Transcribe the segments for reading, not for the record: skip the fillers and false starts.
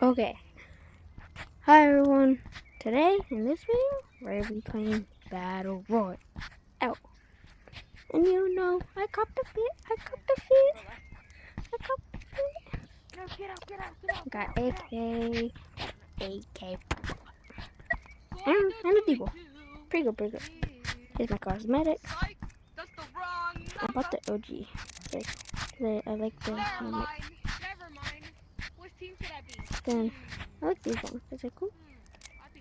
Okay, hi everyone. Today in this video, we're gonna be playing Battle Royale. And you know, I copped a fit. I copped a fit. Got AK, AK, and a Deagle. Pretty good, pretty good. Here's my cosmetics. I bought the OG. I like the helmet. Which team should I be? Then I like these ones. Is that cool?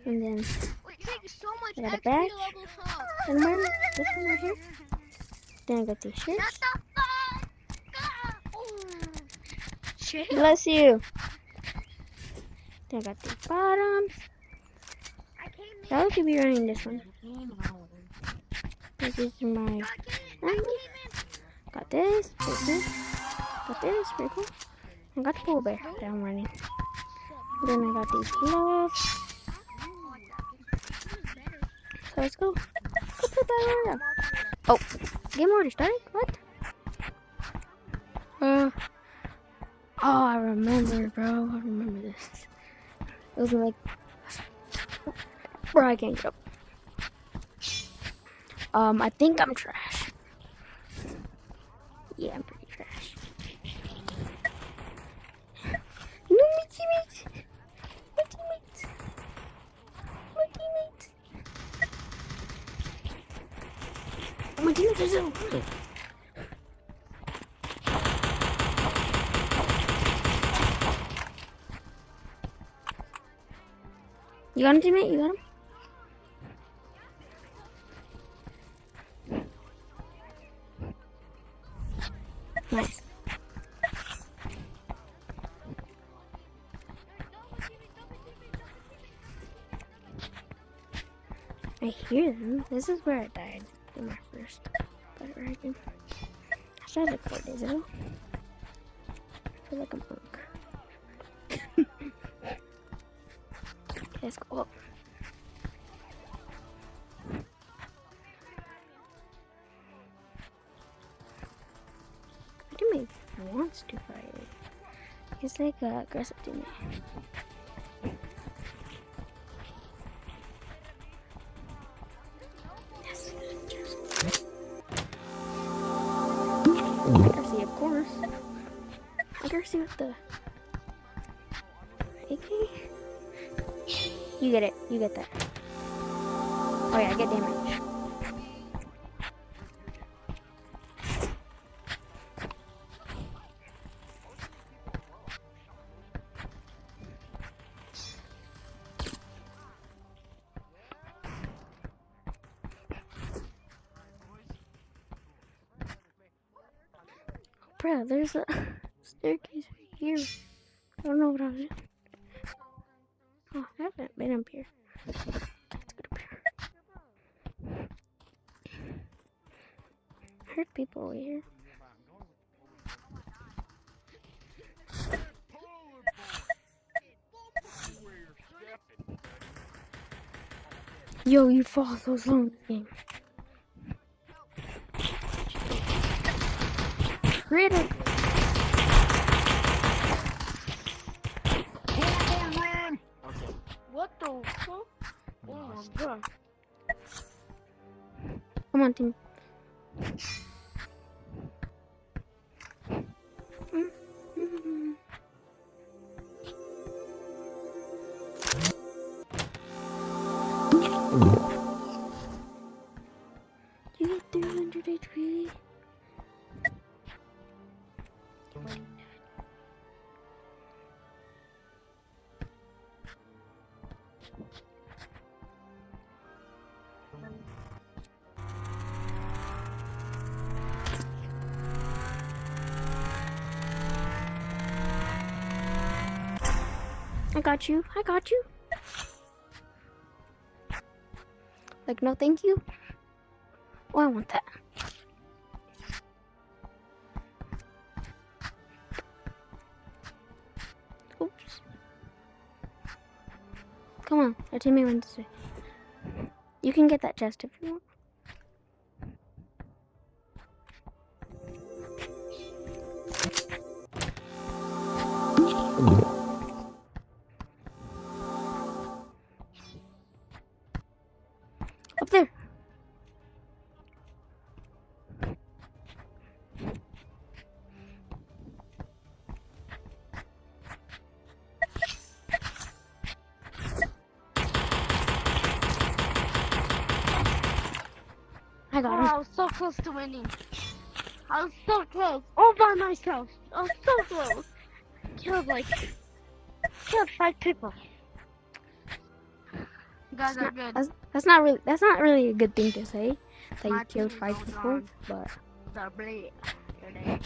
And then Wait, thank you so much. I got a XP badge. levels up. And I'm wearing this one right here. Then I got these Shut shirts. the fuck up. Chill. Bless you. Then I got these bottoms. I would be running this one. This is my got this, got this, pretty cool. I got the polar bear that I'm running. Then I got these gloves. So let's go. Go play Battle Royale. Oh, game already started? What? Oh, I remember, bro. I remember this. It was like, bro, I can't get up. I think I'm trash. Yeah, I'm pretty trash. No, my teammates! My teammates! My teammates! My teammates are so good. You got him, teammate? You got him? Nice. I hear them. This is where I died in my first Battle Royale game. I started like 4 days ago. I feel like a monk. Let's go up. My teammate wants to fight. He's like an aggressive teammate. Yes. Accuracy, of course. Accuracy with the AK. You get it. You get that. Oh yeah, I get damage. Bro, there's a staircase right here. I don't know what I was doing. Oh, I haven't been up here. Let's go up here. I heard people over here. Yo, you fall so slow in this game. Critic. What the fuck? Oh my god. Come on, team. You get 300 HP. I got you. I got you. Like, no thank you. Oh, I want that. Oops. Come on. Our teammate went this way. You can get that chest if you want. got Oh, him. I was so close to winning. I was so close. All by myself. I was so close. Killed 5 people. You guys are good. That's not really a good thing to say. That you My killed team 5 goes people, on. but The blade. Today.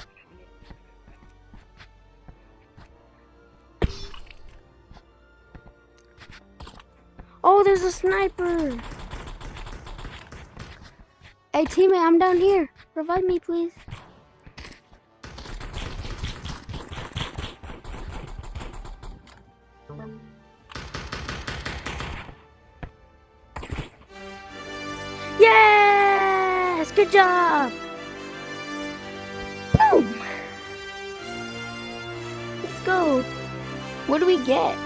oh, there's a sniper. Hey, teammate, I'm down here. Revive me, please. Yes! Good job! Boom! Let's go. What do we get?